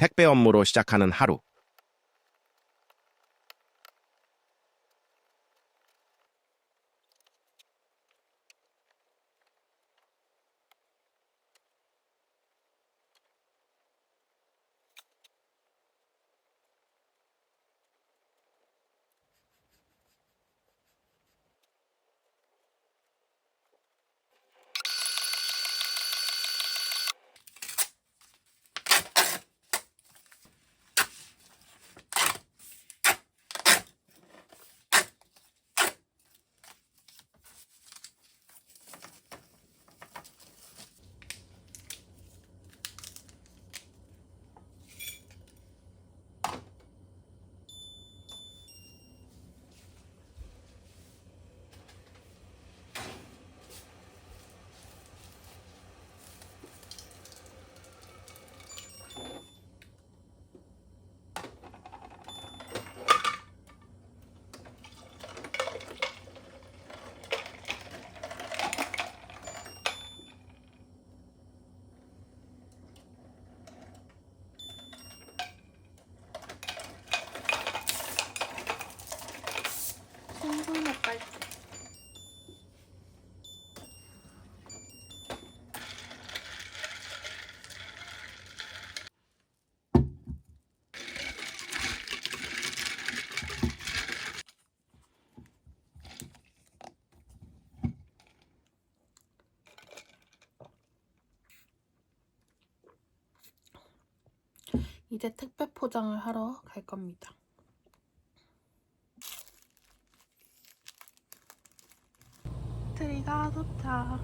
택배 업무로 시작하는 하루. 손손에 빨대. 이제 택배 포장을 하러 갈 겁니다. 트리가 도착.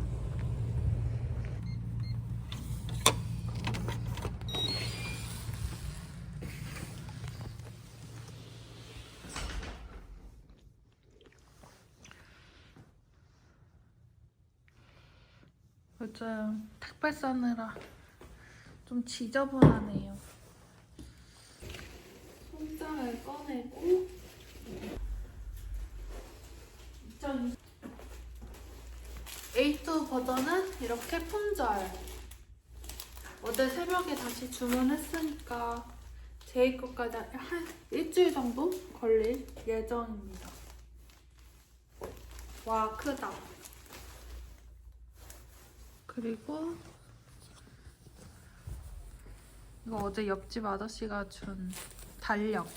요즘 택배 싸느라 좀 지저분하네요. 손장을 꺼내고 A2 버전은 이렇게 품절. 어제 새벽에 다시 주문했으니까 제 것까지 한 일주일 정도 걸릴 예정입니다. 와, 크다. 그리고 이거 어제 옆집 아저씨가 준 달력.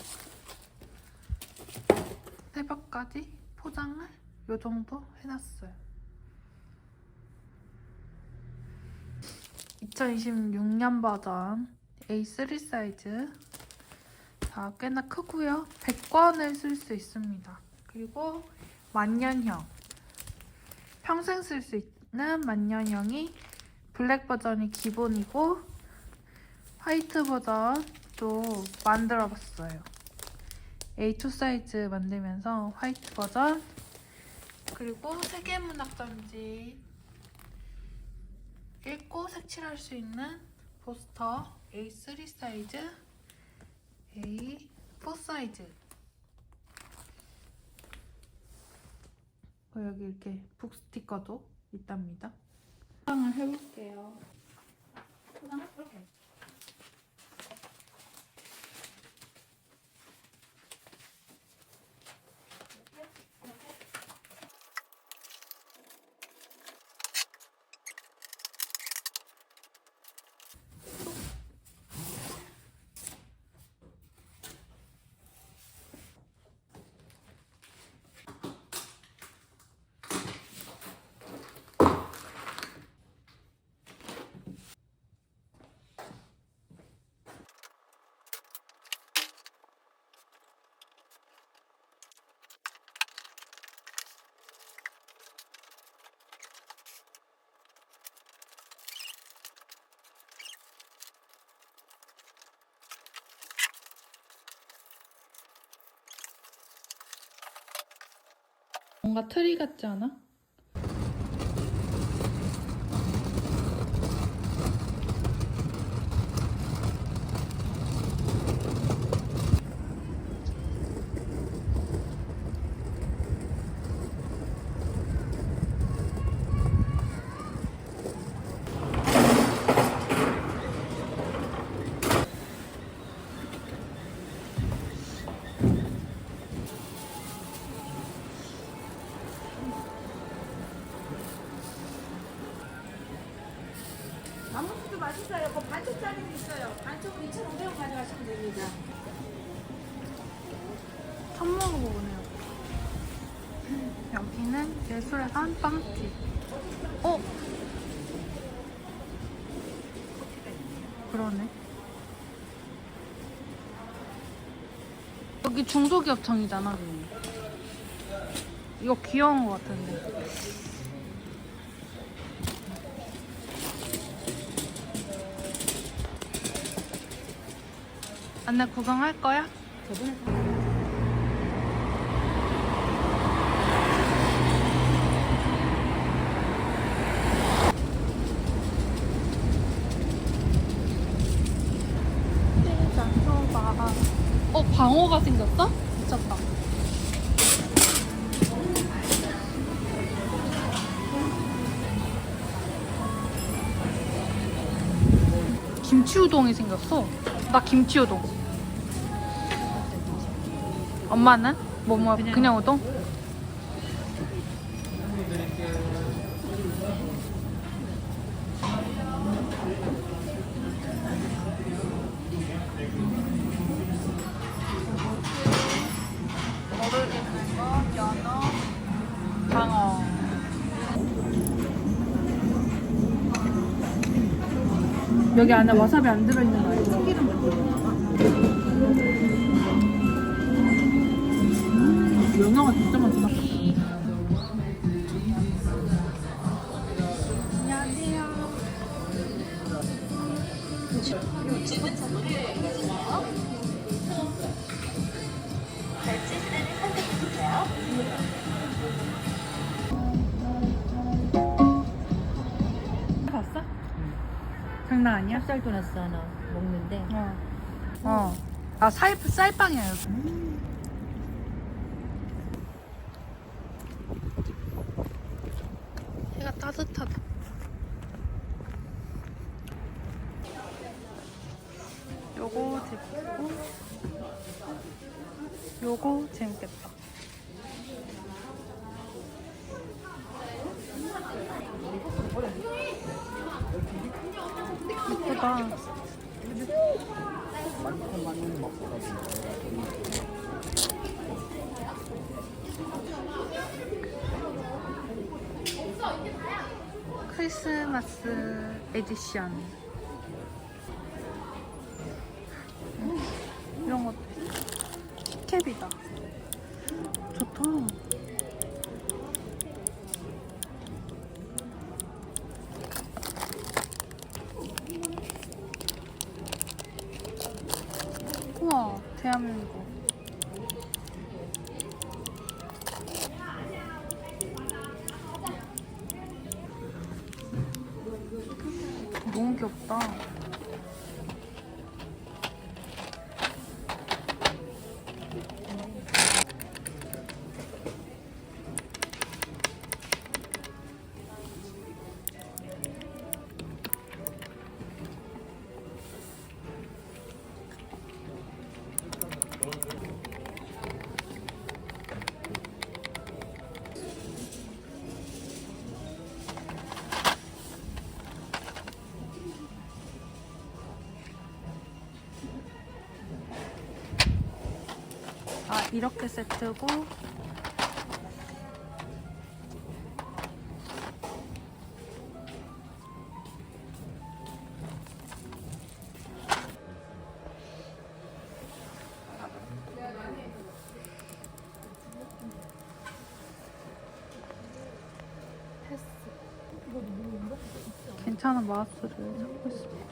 새벽까지 포장을 요 정도 해놨어요. 2026년 버전 A3 사이즈. 자, 꽤나 크고요. 100권을 쓸 수 있습니다. 그리고 만년형. 평생 쓸 수 있는 만년형이 블랙 버전이 기본이고 화이트 버전도 만들어봤어요. A2 사이즈 만들면서 화이트 버전, 그리고 세계문학전지 읽고 색칠할 수 있는 포스터 A3 사이즈, A4 사이즈. 여기 이렇게 북 스티커도 있답니다. 포장을 해볼게요. 포장해볼게요. 뭔가 트리 같지 않아? 안쪽으로 2,500원 가져가시면 됩니다. 처음 먹어보네요. 여기는 예술의 산 빵집. 그러네. 여기 중소기업청이잖아. 이거 귀여운 것 같은데. 안내 구경할 거야? 저번에 짠소바. 방어가 생겼어? 미쳤다. 김치 우동이 생겼어. 나 김치 우동. 엄마는? 뭐 그냥 우동? 모르겠는 거, 연어, 방어. 여기 안에 와사비 안 들어있는 거 아니야? 참기름 들어있나 봐. 연어가 진짜 맛있다. 안녕하세요. 요즘은 선물을 해주세요. 결제 수단을 선택해주세요. 봤어? 장난 아니야? 찹쌀 도넛 하나 먹는데 아, 쌀빵이야, 여기. 해가 따뜻하다. 요거 재밌고, 요거 재밌겠다. 예쁘다. 크리스마스 에디션. 이런 것도 있어. 캡이다. 좋다. 우와, 대한민국. 너무 귀엽다. 아, 이렇게 세트고 패스. 괜찮은 마우스를 찾고 있어.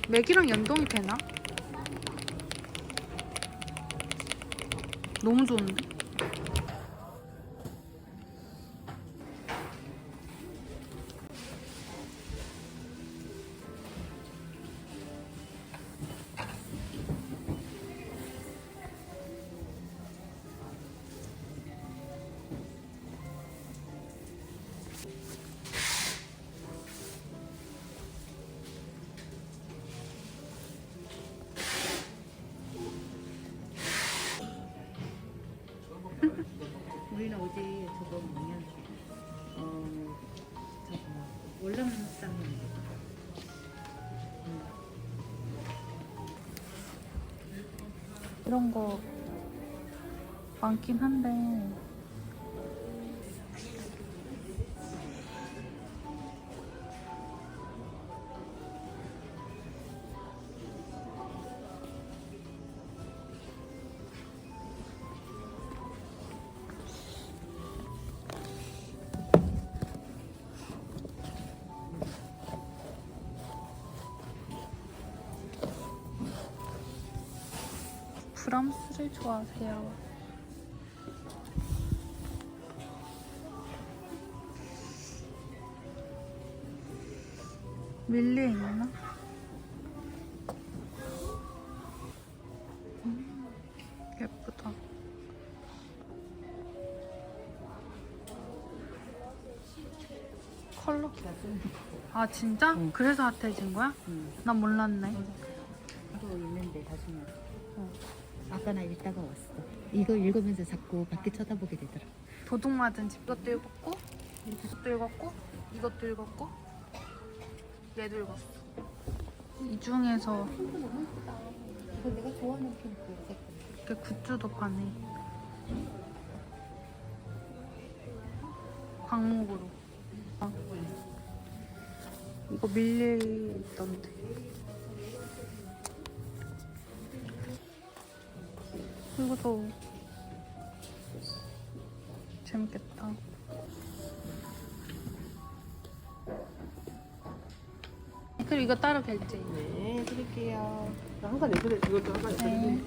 맥이랑 연동이 되나? 너무 좋은데? 우리는 어제 저거 뭐냐 저거 월남쌈인데 이런 거 많긴 한데 브람스를 좋아하세요. 밀리에 있나? 예쁘다. 컬러. 아 진짜? 그래서 핫해진 거야? 난 몰랐네. 또 있는데 나중에 아까 나 읽다가 왔어. 이거 읽으면서 자꾸 밖에 쳐다보게 되더라. 도둑 맞은 집. 이것도 읽었고, 이것도 읽었고, 이것도 읽었고, 얘도 읽었어. 이 중에서 이거 내가 좋아하는 핑크. 이렇게 굿즈도 파네. 광목으로. 아, 이거 밀리에 있던데. 이것도 재밌겠다. 그리고 이거 따로 결제. 네, 드릴게요. 나 항상 내보내 이것도 항상 네.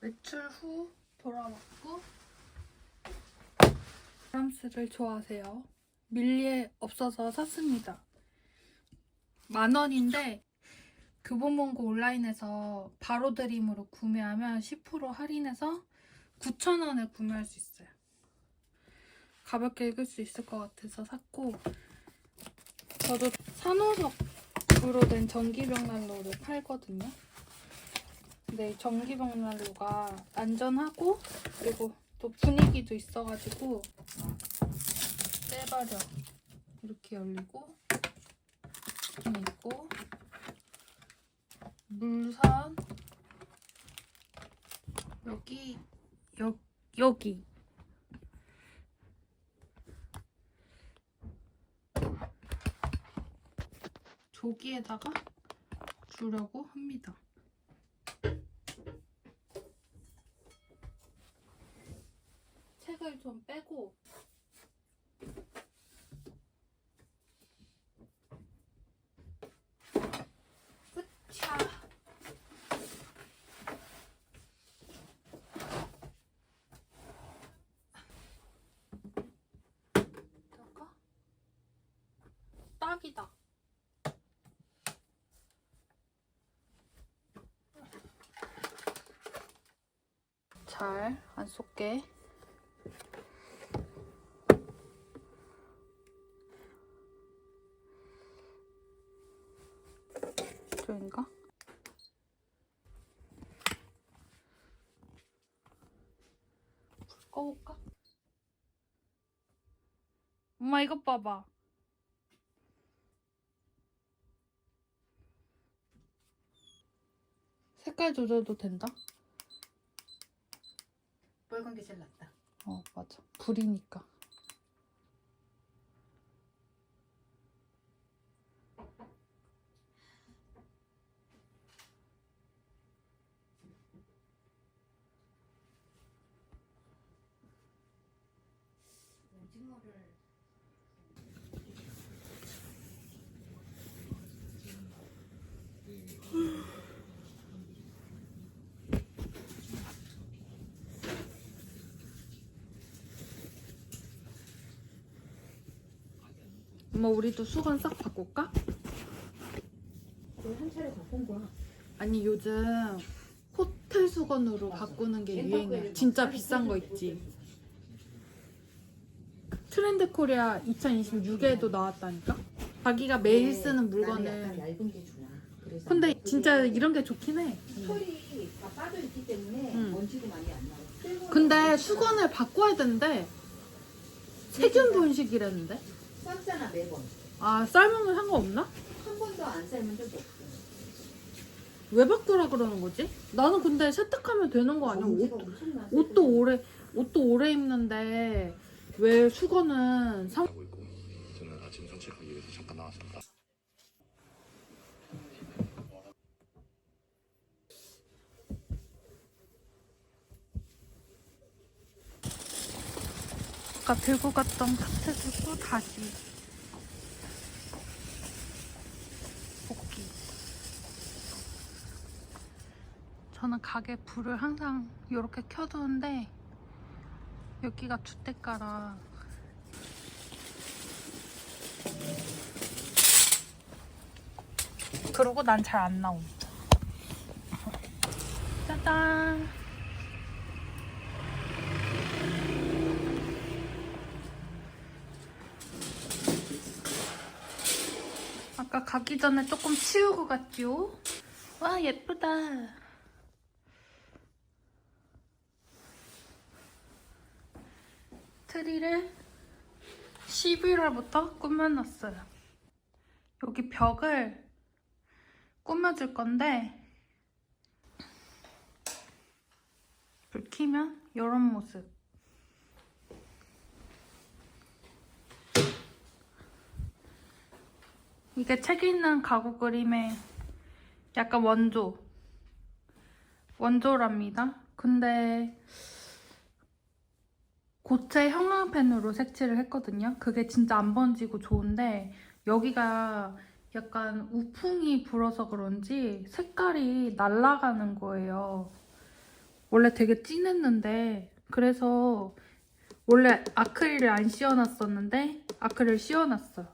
외출 후 돌아왔고 프랑스를 좋아하세요. 밀리에 없어서 샀습니다. 10,000원인데 교보문고 온라인에서 바로 드림으로 구매하면 10% 할인해서 9,000원에 구매할 수 있어요. 가볍게 읽을 수 있을 것 같아서 샀고, 저도 산호석으로 된 전기벽난로를 팔거든요. 근데 이 전기벽난로가 안전하고 그리고 또 분위기도 있어가지고 떼버려. 이렇게 열리고 있고 물선 여기 조기에다가 주려고 합니다. 책을 좀 빼고 으차. 잠깐. 딱이다. 잘 안 쏟게. 이쪽인가? 불 꺼볼까? 엄마 이것 봐봐. 색깔 조절도 된다? 빨간 게 제일 낫다. 어 맞아. 불이니까. 오징어를 엄마 우리도 수건 싹 바꿀까? 한 차례 바꾼 거야. 아니 요즘 호텔 수건으로 바꾸는 게 유행이야. 진짜 비싼 거 있지. 트렌드 코리아 2026에도 나왔다니까? 자기가 매일 쓰는 나는 약간 물건을. 얇은 게 좋아. 그래서 근데 진짜 이런 게 좋긴 해. 털이 다 빠져 있기 때문에 먼지도 많이 안 나고. 근데 수건을 바꿔야 되는데 세균 분식이랬는데. 쌌잖아 매번. 아, 삶으면 상관없나? 한 번도 안 삶은 적이 없어. 왜 바꾸라 그러는 거지? 나는 근데 세탁하면 되는 거 아니야? 먼지가 엄청나. 옷도 오래 입는데 왜 수건은 하고 있고 저는 아침 산책하기 위해서 잠깐 나왔습니다. 아까 들고 갔던 카트도 다시 복귀. 저는 가게 불을 항상 이렇게 켜두는데 여기가 주택가라 그러고 난 잘 안 나옴. 짜잔. 아까 가기 전에 조금 치우고 갔죠? 와, 예쁘다. 트리를 11월부터 꾸며놨어요. 여기 벽을 꾸며줄 건데 불 켜면 이런 모습. 이게 책 읽는 가구 그림의 약간 원조랍니다. 근데 고체 형광펜으로 색칠을 했거든요. 그게 진짜 안 번지고 좋은데 여기가 약간 우풍이 불어서 그런지 색깔이 날아가는 거예요. 원래 되게 진했는데 그래서 원래 아크릴을 안 씌워놨었는데 아크릴 씌워놨어요.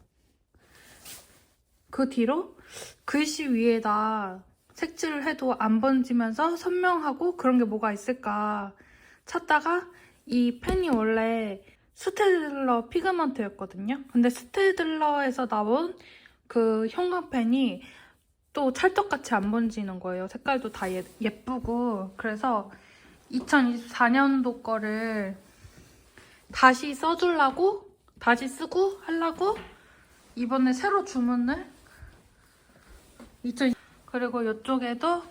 그 뒤로 글씨 위에다 색칠을 해도 안 번지면서 선명하고 그런 게 뭐가 있을까 찾다가 이 펜이 원래 스테들러 피그먼트였거든요. 근데 스테들러에서 나온 그 형광펜이 또 찰떡같이 안 번지는 거예요. 색깔도 다 예쁘고. 그래서 2024년도 거를 다시 써주려고 다시 쓰고 하려고 이번에 새로 주문을 그리고 이쪽에도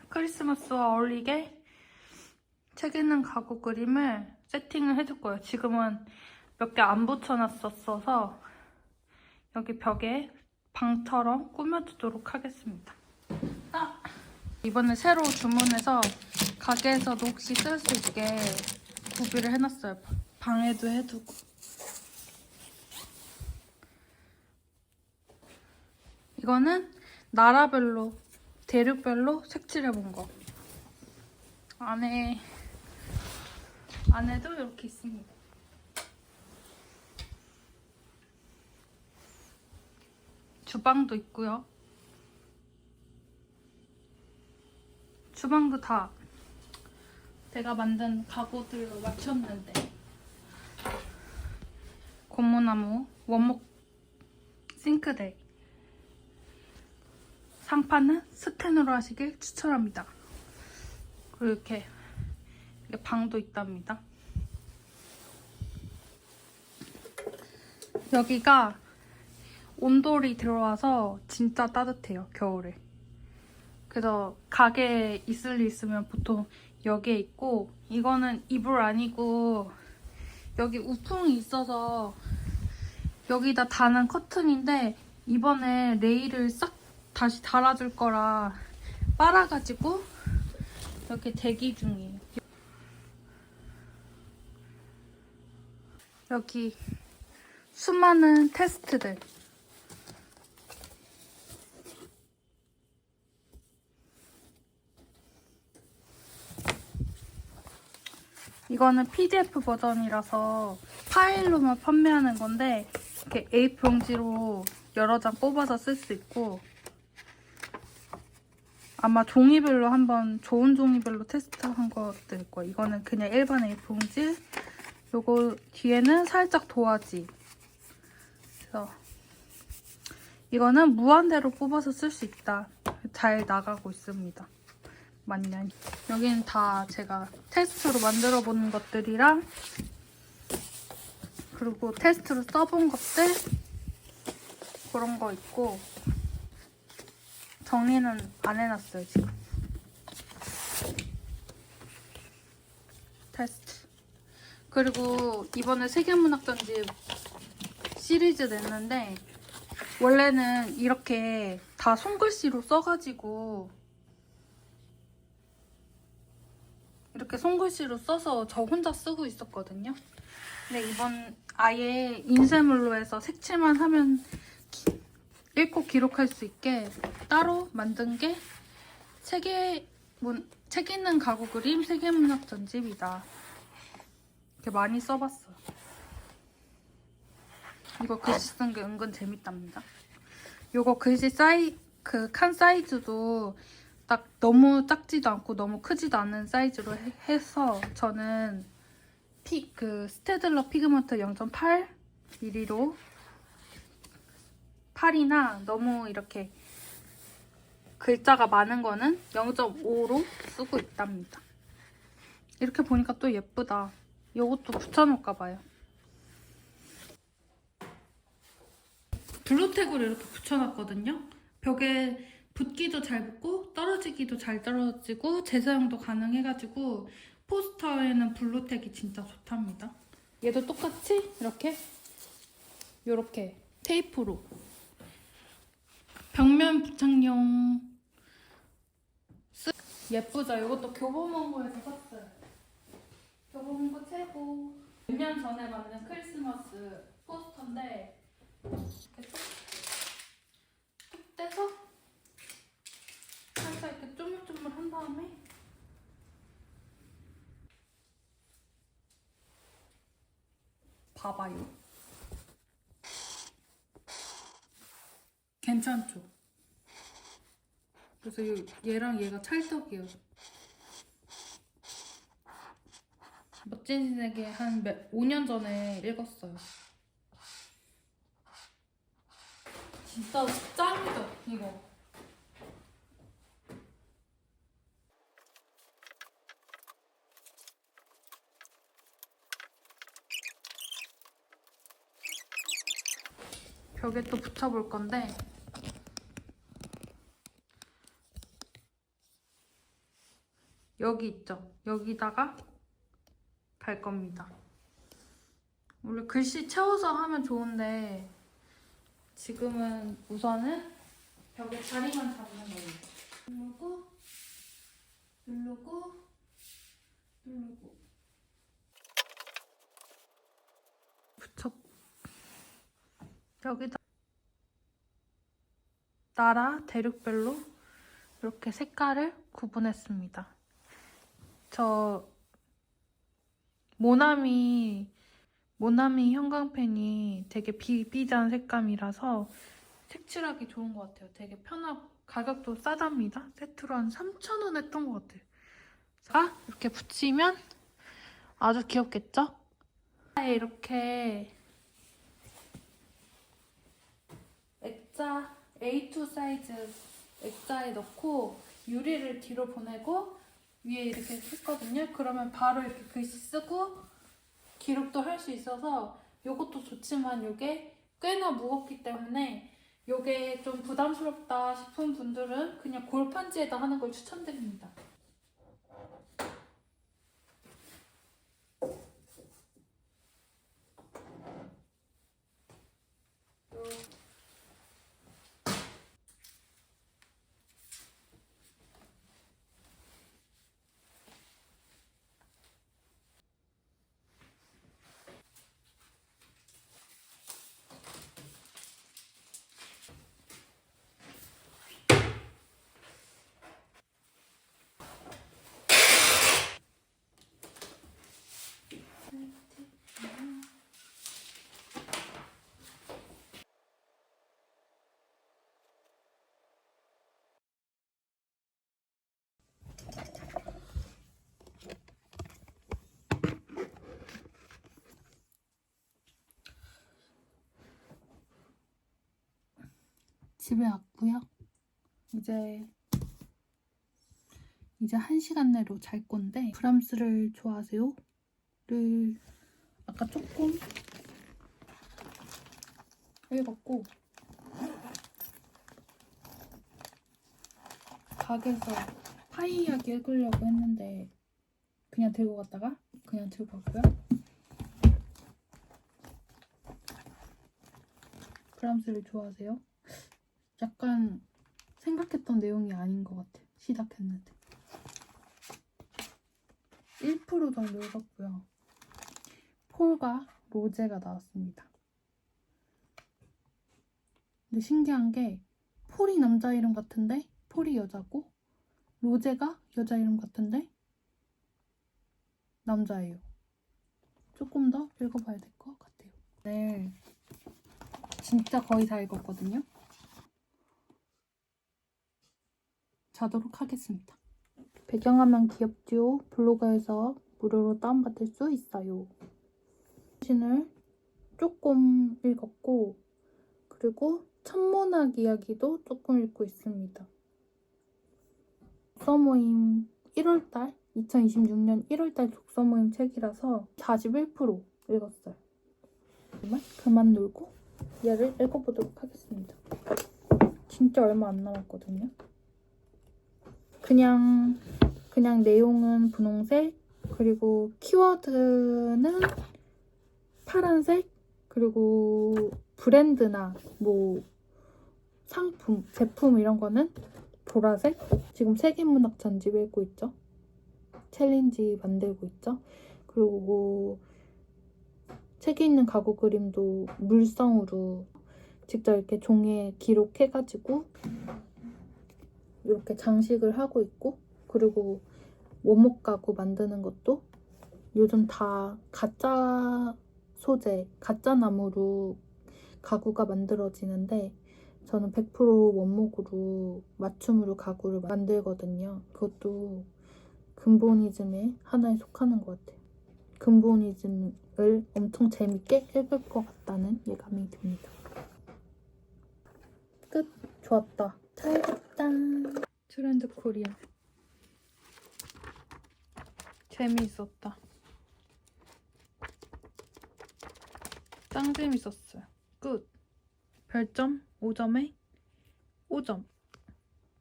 크리스마스와 어울리게 책 읽는 가구 그림을 세팅을 해줄 거예요. 지금은 몇 개 안 붙여놨었어서 여기 벽에 방처럼 꾸며주도록 하겠습니다. 이번에 새로 주문해서 가게에서도 혹시 쓸 수 있게 구비를 해놨어요. 방에도 해두고. 이거는 나라별로, 대륙별로 색칠해본 거. 안에도 이렇게 있습니다. 주방도 있고요. 주방도 다 제가 만든 가구들로 맞췄는데 고무나무 원목 싱크대 상판은 스텐으로 하시길 추천합니다. 그리고 이렇게 방도 있답니다. 여기가 온돌이 들어와서 진짜 따뜻해요, 겨울에. 그래서 가게에 있을 일 있으면 보통 여기에 있고, 이거는 이불 아니고 여기 우풍이 있어서 여기다 다는 커튼인데 이번에 레일을 싹 다시 달아줄 거라 빨아가지고 여기 대기 중이에요. 여기 수많은 테스트들. 이거는 PDF 버전이라서 파일로만 판매하는 건데 이렇게 A4 용지로 여러 장 뽑아서 쓸 수 있고, 아마 종이별로 한번 좋은 종이별로 테스트한 것들 거예요. 이거는 그냥 일반 A4 용지. 요거 뒤에는 살짝 도화지. 그래서 이거는 무한대로 뽑아서 쓸 수 있다. 잘 나가고 있습니다. 만년히. 여기는 다 제가 테스트로 만들어 본 것들이랑 그리고 테스트로 써본 것들 그런 거 있고 정리는 안 해놨어요 지금. 테스트. 그리고 이번에 세계문학전집 시리즈 냈는데 원래는 이렇게 다 손글씨로 써가지고 이렇게 손글씨로 써서 저 혼자 쓰고 있었거든요. 근데 이번 아예 인쇄물로 해서 색칠만 하면 읽고 기록할 수 있게 따로 만든 게 책 읽는 가구 그림 세계문학 전집이다. 이렇게 많이 써봤어요. 이거 글씨 쓴 게 은근 재밌답니다. 이거 글씨 칸 사이즈도 딱 너무 작지도 않고 너무 크지도 않은 사이즈로 해서 저는 스테들러 피그먼트 0.8mm로 8이나 너무 이렇게 글자가 많은 거는 0.5로 쓰고 있답니다. 이렇게 보니까 또 예쁘다. 이것도 붙여놓을까 봐요. 블루텍으로 이렇게 붙여놨거든요. 벽에 붙기도 잘 붙고 떨어지기도 잘 떨어지고 재사용도 가능해가지고 포스터에는 블루텍이 진짜 좋답니다. 얘도 똑같이 이렇게 테이프로 벽면 부착용 예쁘죠? 이것도 교보문고에서 샀어요. 교보문고 최고. 몇 년 전에 만든 크리스마스 포스터인데 이렇게 뚝 떼서 살짝 이렇게 쪼물쪼물 한 다음에 봐봐요. 괜찮죠? 그래서 얘랑 얘가 찰떡이에요. 멋진 신에게 한 5년 전에 읽었어요. 진짜 짱이죠, 이거. 벽에 또 붙여볼 건데 여기 있죠? 여기다가 달 겁니다. 원래 글씨 채워서 하면 좋은데 지금은 우선은 벽에 자리만 잡는 거예요. 누르고 누르고 누르고 붙여. 여기다 나라 대륙별로 이렇게 색깔을 구분했습니다. 저 모나미 형광펜이 되게 비비단 색감이라서 색칠하기 좋은 것 같아요. 되게 편하고 가격도 싸답니다. 세트로 한 3,000원 했던 것 같아요. 자, 이렇게 붙이면 아주 귀엽겠죠? 이렇게 액자 A2 사이즈 액자에 넣고 유리를 뒤로 보내고 위에 이렇게 했거든요. 그러면 바로 이렇게 글씨 쓰고 기록도 할 수 있어서 이것도 좋지만 이게 꽤나 무겁기 때문에 이게 좀 부담스럽다 싶은 분들은 그냥 골판지에다 하는 걸 추천드립니다. 집에 왔고요. 이제 1시간 내로 잘 건데 브람스를 좋아하세요? 를 아까 조금 읽었고 가게에서 파이하게 읽으려고 했는데 그냥 들고 갔다가 그냥 들고 왔고요. 브람스를 좋아하세요? 약간 생각했던 내용이 아닌 것 같아요. 시작했는데 1% 정도 읽었고요. 폴과 로제가 나왔습니다. 근데 신기한 게 폴이 남자 이름 같은데 폴이 여자고 로제가 여자 이름 같은데 남자예요. 조금 더 읽어봐야 될 것 같아요. 네, 진짜 거의 다 읽었거든요. 자도록 하겠습니다. 배경화면 귀엽죠? 블로그에서 무료로 다운받을 수 있어요. 사진을 조금 읽었고 그리고 천문학 이야기도 조금 읽고 있습니다. 독서모임 1월달 2026년 1월달 독서모임 책이라서 41% 읽었어요. 그만 놀고 얘를 읽어보도록 하겠습니다. 진짜 얼마 안 남았거든요. 그냥 내용은 분홍색, 그리고 키워드는 파란색, 그리고 브랜드나 뭐 상품, 제품 이런 거는 보라색. 지금 세계문학 전집 읽고 있죠. 챌린지 만들고 있죠. 그리고 책에 있는 가구 그림도 물성으로 직접 이렇게 종이에 기록해가지고 이렇게 장식을 하고 있고, 그리고 원목 가구 만드는 것도 요즘 다 가짜 소재, 가짜 나무로 가구가 만들어지는데 저는 100% 원목으로 맞춤으로 가구를 만들거든요. 그것도 근본이즘의 하나에 속하는 것 같아요. 근본이즘을 엄청 재밌게 읽을 것 같다는 예감이 듭니다. 끝. 좋았다. 잘 봤다. 트렌드 코리아. 재미있었다. 짱 재밌었어요. 끝. 별점 5점에 5점.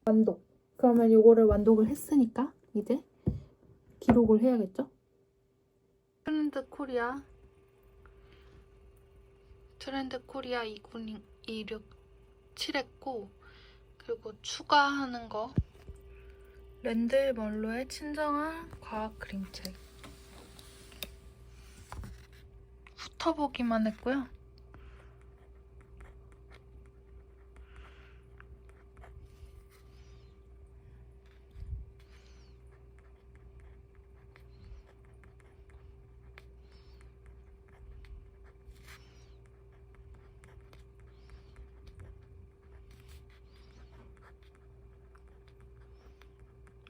완독. 그러면 이거를 완독을 했으니까 이제 기록을 해야겠죠? 트렌드 코리아 296 했고, 그리고 추가하는 거 랜들 멀로의 친정한 과학 그림책 훑어보기만 했고요.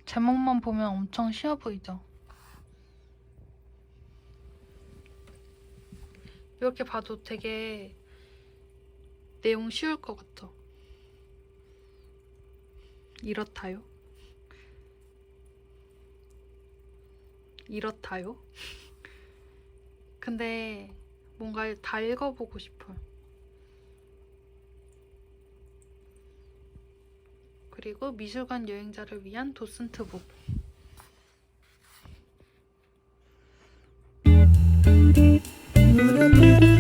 제목만 보면 엄청 쉬워 보이죠? 이렇게 봐도 되게 내용 쉬울 것 같죠? 이렇다요? 이렇다요? 근데 뭔가 다 읽어보고 싶어요. 그리고 미술관 여행자를 위한 도슨트북. 무릎을